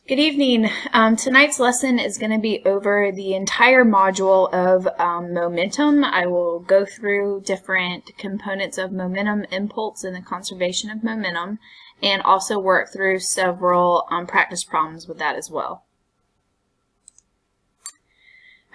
Good evening. Tonight's lesson is going to be over the entire module of momentum. I will go through different components of momentum, impulse, and the conservation of momentum, and also work through several practice problems with that as well.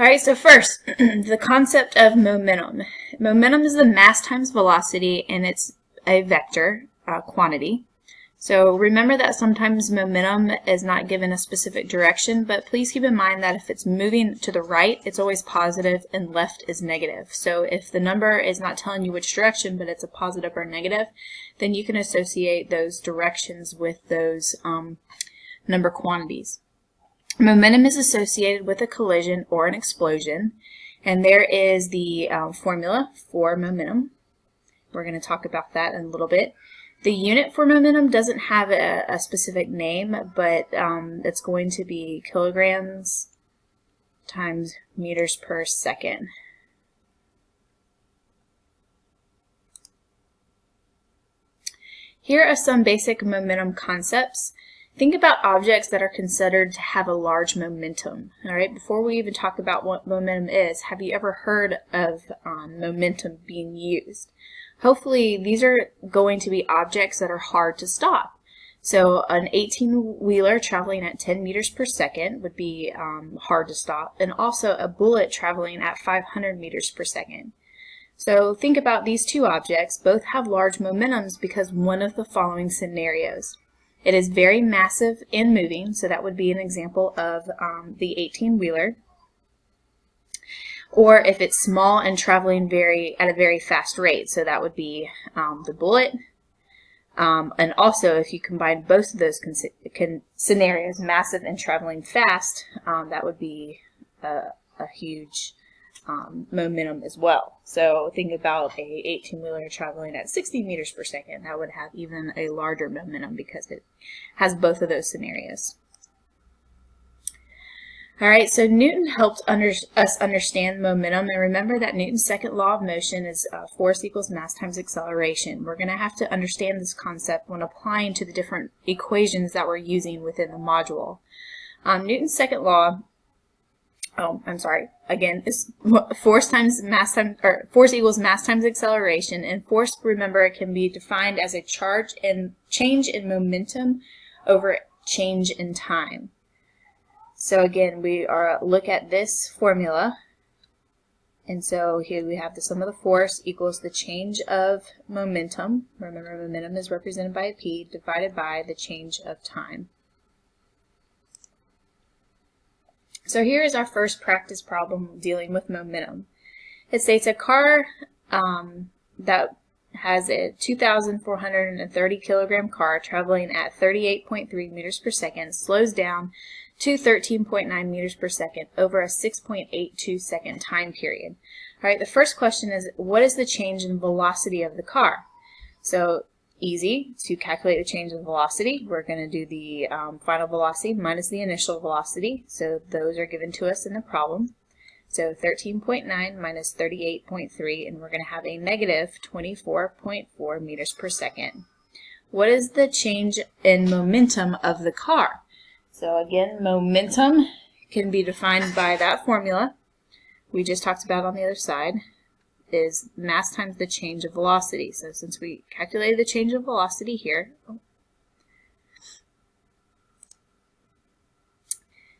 Alright, so first, the concept of momentum. Momentum is the mass times velocity, and it's a vector quantity. So remember that sometimes momentum is not given a specific direction, but please keep in mind that if it's moving to the right, it's always positive and left is negative. So if the number is not telling you which direction, but it's a positive or negative, then you can associate those directions with those number quantities. Momentum is associated with a collision or an explosion, and there is the formula for momentum. We're going to talk about that in a little bit. The unit for momentum doesn't have a specific name, but it's going to be kilograms times meters per second. Here are some basic momentum concepts. Think about objects that are considered to have a large momentum. All right, before we even talk about what momentum is, have you ever heard of momentum being used? Hopefully, these are going to be objects that are hard to stop. So an 18-wheeler traveling at 10 meters per second would be hard to stop, and also a bullet traveling at 500 meters per second. So think about these two objects. Both have large momentums because one of the following scenarios. It is very massive and moving, so that would be an example of the 18-wheeler. Or if it's small and traveling at a very fast rate, so that would be the bullet. And also, if you combine both of those scenarios, massive and traveling fast, that would be a huge momentum as well. So think about a 18-wheeler traveling at 60 meters per second. That would have even a larger momentum because it has both of those scenarios. Alright, so Newton helped us understand momentum, and remember that Newton's second law of motion is force equals mass times acceleration. We're going to have to understand this concept when applying to the different equations that we're using within the module. Newton's second law, is force equals mass times acceleration, and force, remember, it can be defined as a change in momentum over change in time. So again, we look at this formula, and so here we have the sum of the force equals the change of momentum. Remember, momentum is represented by a p divided by the change of time. So here is our first practice problem dealing with momentum. It states a car that has a 2,430 kilogram car traveling at 38.3 meters per second slows down to 13.9 meters per second over a 6.82 second time period. All right, the first question is, what is the change in velocity of the car? So easy to calculate the change in velocity. We're going to do the final velocity minus the initial velocity. So those are given to us in the problem. So 13.9 minus 38.3, and we're going to have a negative 24.4 meters per second. What is the change in momentum of the car? So again, momentum can be defined by that formula we just talked about on the other side, is mass times the change of velocity. So since we calculated the change of velocity here,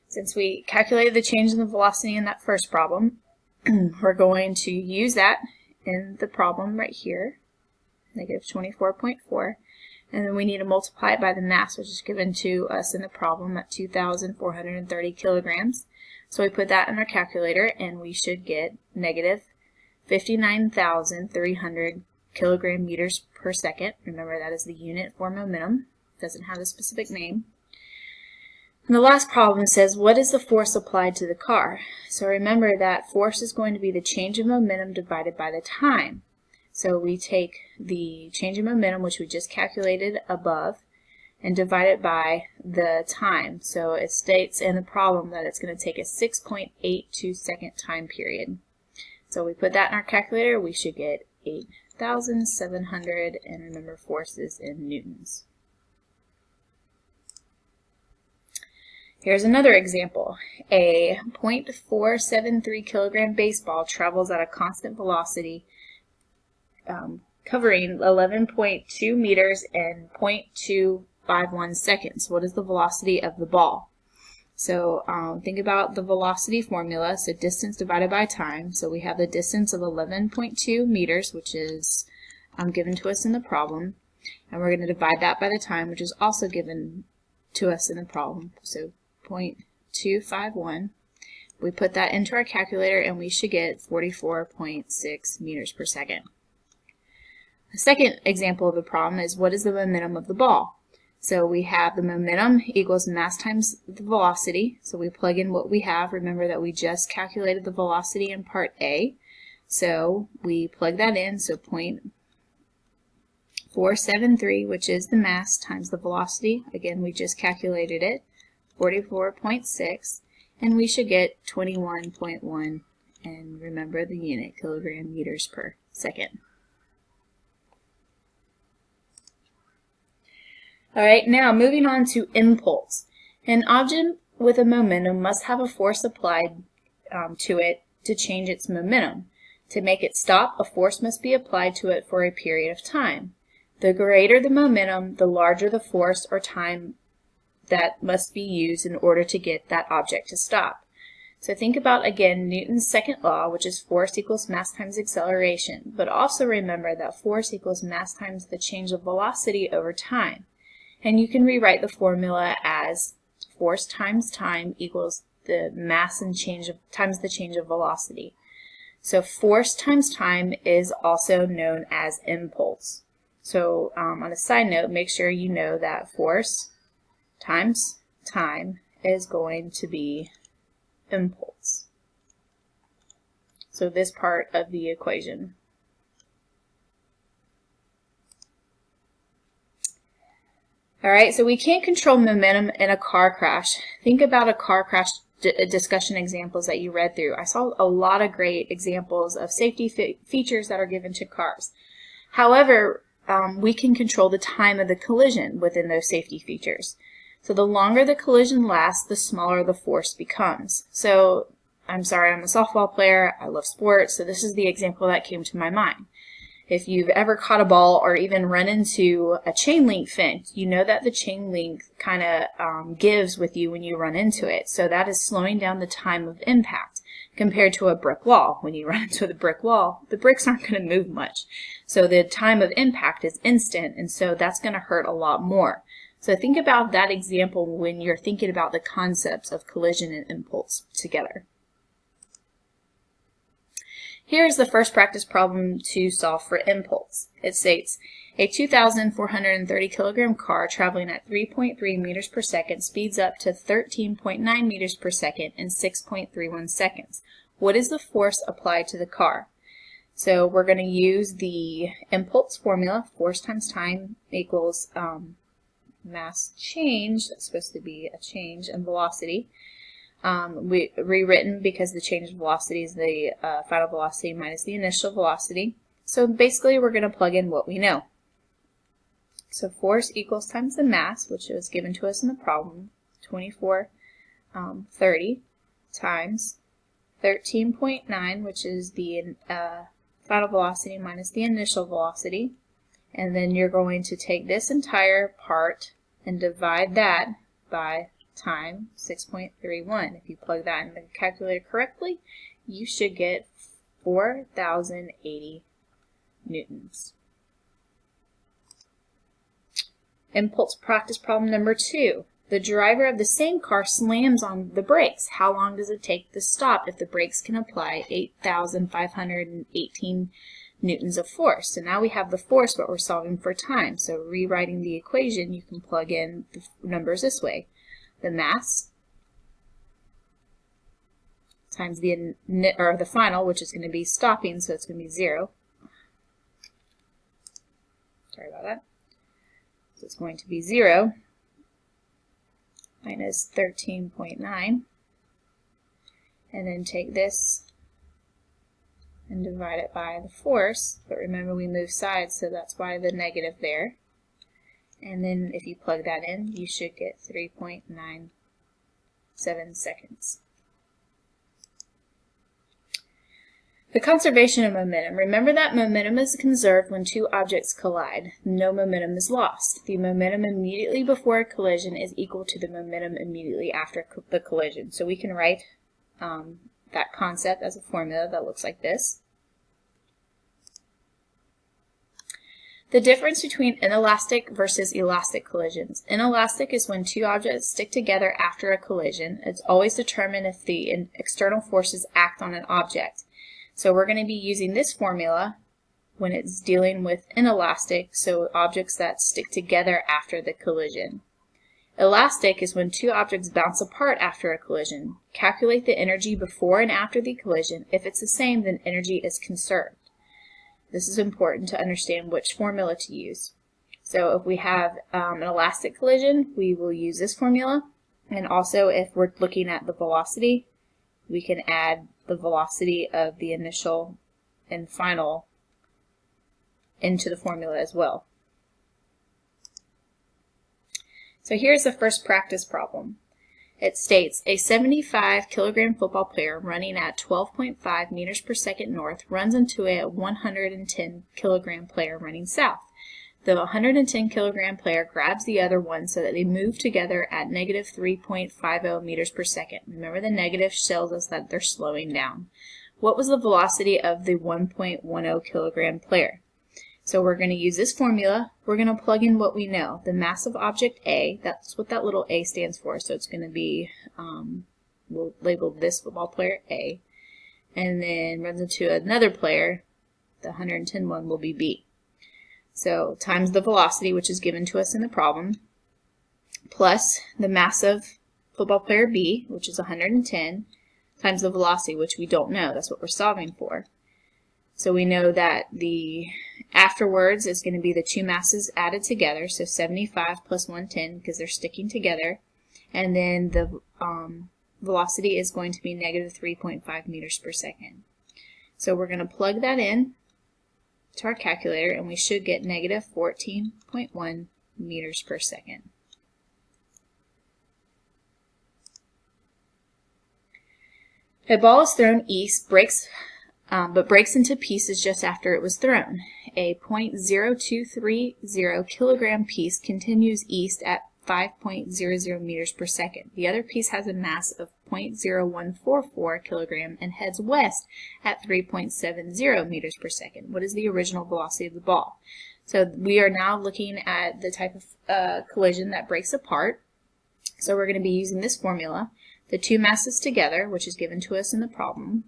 since we calculated the change in the velocity in that first problem, we're going to use that in the problem right here, negative 24.4. And then we need to multiply it by the mass, which is given to us in the problem at 2,430 kilograms. So we put that in our calculator, and we should get negative 59,300 kilogram meters per second. Remember, that is the unit for momentum. It doesn't have a specific name. And the last problem says, what is the force applied to the car? So remember that force is going to be the change in momentum divided by the time. So we take the change in momentum, which we just calculated above, and divide it by the time. So it states in the problem that it's going to take a 6.82 second time period. So we put that in our calculator, we should get 8,700, and remember, force is in newtons. Here's another example. A 0.473 kilogram baseball travels at a constant velocity covering 11.2 meters in 0.251 seconds. What is the velocity of the ball? So think about the velocity formula, so distance divided by time. So we have the distance of 11.2 meters, which is given to us in the problem, and we're going to divide that by the time, which is also given to us in the problem, so 0.251. We put that into our calculator and we should get 44.6 meters per second. The second example of the problem is, what is the momentum of the ball? So we have the momentum equals mass times the velocity. So we plug in what we have. Remember that we just calculated the velocity in part A. So we plug that in, so 0.473, which is the mass times the velocity. Again, we just calculated it, 44.6, and we should get 21.1, and remember the unit, kilogram meters per second. Alright, now moving on to impulse. An object with a momentum must have a force applied to it to change its momentum. To make it stop, a force must be applied to it for a period of time. The greater the momentum, the larger the force or time that must be used in order to get that object to stop. So think about, again, Newton's second law, which is force equals mass times acceleration, but also remember that force equals mass times the change of velocity over time. And you can rewrite the formula as force times time equals the mass and times the change of velocity. So force times time is also known as impulse. So on a side note, make sure you know that force times time is going to be impulse. So this part of the equation. Alright, so we can't control momentum in a car crash. Think about a car crash discussion examples that you read through. I saw a lot of great examples of safety features that are given to cars. However, we can control the time of the collision within those safety features. So the longer the collision lasts, the smaller the force becomes. So, I'm sorry, I'm a softball player, I love sports, so this is the example that came to my mind. If you've ever caught a ball or even run into a chain link fence, you know that the chain link kind of gives with you when you run into it. So that is slowing down the time of impact compared to a brick wall. When you run into the brick wall, the bricks aren't going to move much. So the time of impact is instant, and so that's going to hurt a lot more. So think about that example when you're thinking about the concepts of collision and impulse together. Here is the first practice problem to solve for impulse. It states, a 2,430 kilogram car traveling at 3.3 meters per second speeds up to 13.9 meters per second in 6.31 seconds. What is the force applied to the car? So we're going to use the impulse formula, force times time equals mass change, that's supposed to be a change in velocity. We rewritten because the change in velocity is the final velocity minus the initial velocity. So basically we're going to plug in what we know. So force equals times the mass, which was given to us in the problem, 2430 times 13.9, which is the final velocity minus the initial velocity. And then you're going to take this entire part and divide that by time, 6.31. If you plug that in the calculator correctly, you should get 4,080 newtons. Impulse practice problem number 2. The driver of the same car slams on the brakes. How long does it take to stop if the brakes can apply 8,518 newtons of force? So now we have the force, but we're solving for time. So rewriting the equation, you can plug in the numbers this way. The mass times the final, which is going to be stopping, so it's going to be 0. Sorry about that. So it's going to be 0 minus 13.9, and then take this and divide it by the force, but remember we move sides, so that's why the negative there. And then if you plug that in, you should get 3.9 3.7 seconds. The conservation of momentum. Remember that momentum is conserved when two objects collide. No momentum is lost. The momentum immediately before a collision is equal to the momentum immediately after the collision. So we can write that concept as a formula that looks like this. The difference between inelastic versus elastic collisions. Inelastic is when two objects stick together after a collision. It's always determined if the external forces act on an object. So we're going to be using this formula when it's dealing with inelastic, so objects that stick together after the collision. Elastic is when two objects bounce apart after a collision. Calculate the energy before and after the collision. If it's the same, then energy is conserved. This is important to understand which formula to use. So if we have an elastic collision, we will use this formula. And also if we're looking at the velocity, we can add the velocity of the initial and final into the formula as well. So here's the first practice problem. It states, a 75 kilogram football player running at 12.5 meters per second north runs into a 110 kilogram player running south. The 110 kilogram player grabs the other one so that they move together at negative 3.50 meters per second. Remember, the negative tells us that they're slowing down. What was the velocity of the 1.10 kilogram player? So we're going to use this formula. We're going to plug in what we know. The mass of object A, that's what that little A stands for. So it's going to be, we'll label this football player A. And then runs into another player, the 110 one will be B. So times the velocity, which is given to us in the problem, plus the mass of football player B, which is 110, times the velocity, which we don't know. That's what we're solving for. So we know that the afterwards is going to be the two masses added together, so 75 plus 110 because they're sticking together. And then the velocity is going to be negative 3.5 meters per second. So we're going to plug that in to our calculator, and we should get negative 14.1 meters per second. A ball is thrown east, but breaks into pieces just after it was thrown. A .0230 kilogram piece continues east at 5.00 meters per second. The other piece has a mass of .0144 kilogram and heads west at 3.70 meters per second. What is the original velocity of the ball? So we are now looking at the type of collision that breaks apart. So we're going to be using this formula. The two masses together, which is given to us in the problem,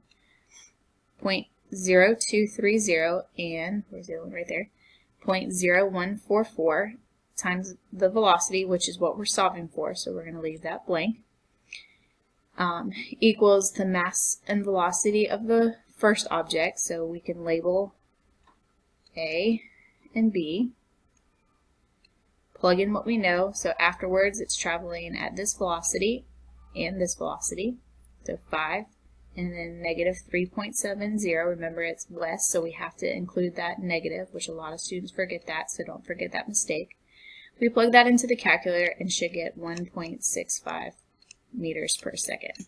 .0230 and, where's the other one right there, .0144 times the velocity, which is what we're solving for, so we're going to leave that blank, equals the mass and velocity of the first object, so we can label A and B, plug in what we know, so afterwards it's traveling at this velocity and this velocity, so 5, and then negative 3.70, remember it's west, so we have to include that negative, which a lot of students forget that, so don't forget that mistake. We plug that into the calculator and should get 1.65 meters per second.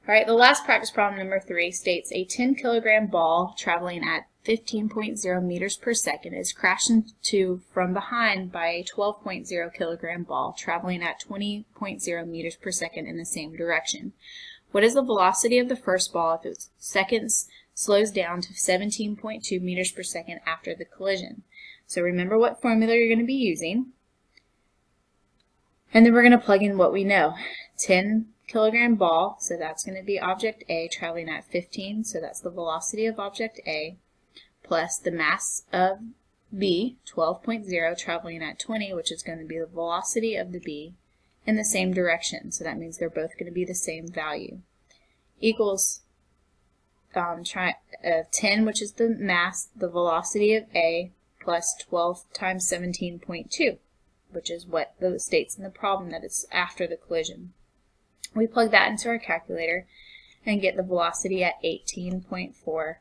Alright, the last practice problem, number 3, states a 10 kilogram ball traveling at 15.0 meters per second is crashed into from behind by a 12.0 kilogram ball traveling at 20.0 meters per second in the same direction. What is the velocity of the first ball if its seconds slows down to 17.2 meters per second after the collision? So remember what formula you're going to be using. And then we're going to plug in what we know. 10 kilogram ball, so that's going to be object A traveling at 15, so that's the velocity of object A, plus the mass of B, 12.0, traveling at 20, which is going to be the velocity of the B, in the same direction. So that means they're both going to be the same value. Equals 10, which is the mass, the velocity of A, plus 12 times 17.2, which is what the states in the problem that it's after the collision. We plug that into our calculator and get the velocity at 18.4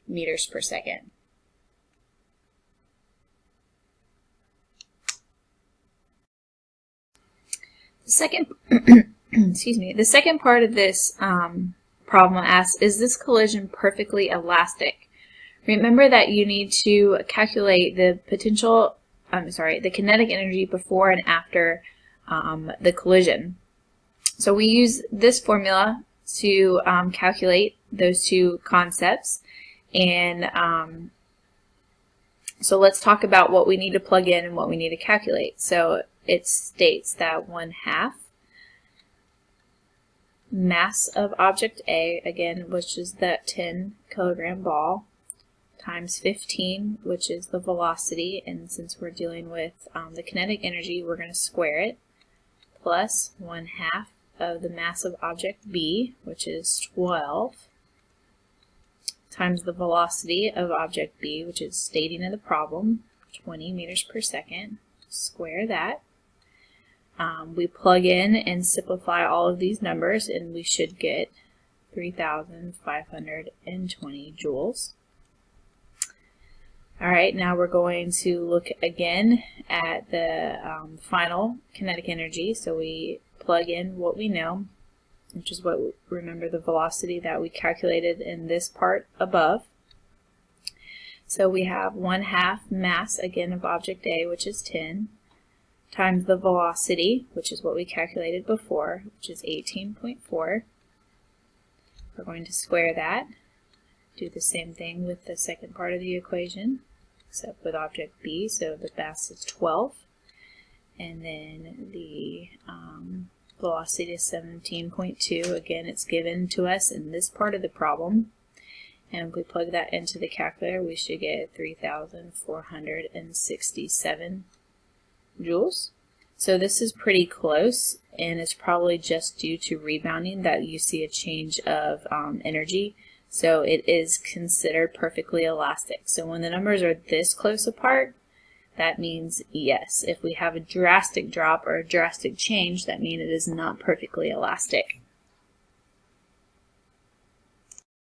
meters per second. Second, excuse me. The second part of this problem asks, is this collision perfectly elastic? Remember that you need to calculate the the kinetic energy before and after the collision. So we use this formula to calculate those two concepts, and so let's talk about what we need to plug in and what we need to calculate. So it states that 1/2 mass of object A, again, which is that 10 kilogram ball, times 15, which is the velocity, and since we're dealing with the kinetic energy, we're going to square it, plus 1/2 of the mass of object B, which is 12, times the velocity of object B, which is stating in the problem, 20 meters per second, square that. We plug in and simplify all of these numbers, and we should get 3,520 joules. Alright, now we're going to look again at the final kinetic energy. So we plug in what we know, which is remember the velocity that we calculated in this part above. So we have 1/2 mass, again, of object A, which is 10, times the velocity, which is what we calculated before, which is 18.4. We're going to square that. Do the same thing with the second part of the equation, except with object B, so the mass is 12. And then the velocity is 17.2. Again, it's given to us in this part of the problem. And if we plug that into the calculator, we should get 3,467 joules. So this is pretty close, and it's probably just due to rebounding that you see a change of energy. So it is considered perfectly elastic. So when the numbers are this close apart, that means yes. If we have a drastic drop or a drastic change, that means it is not perfectly elastic.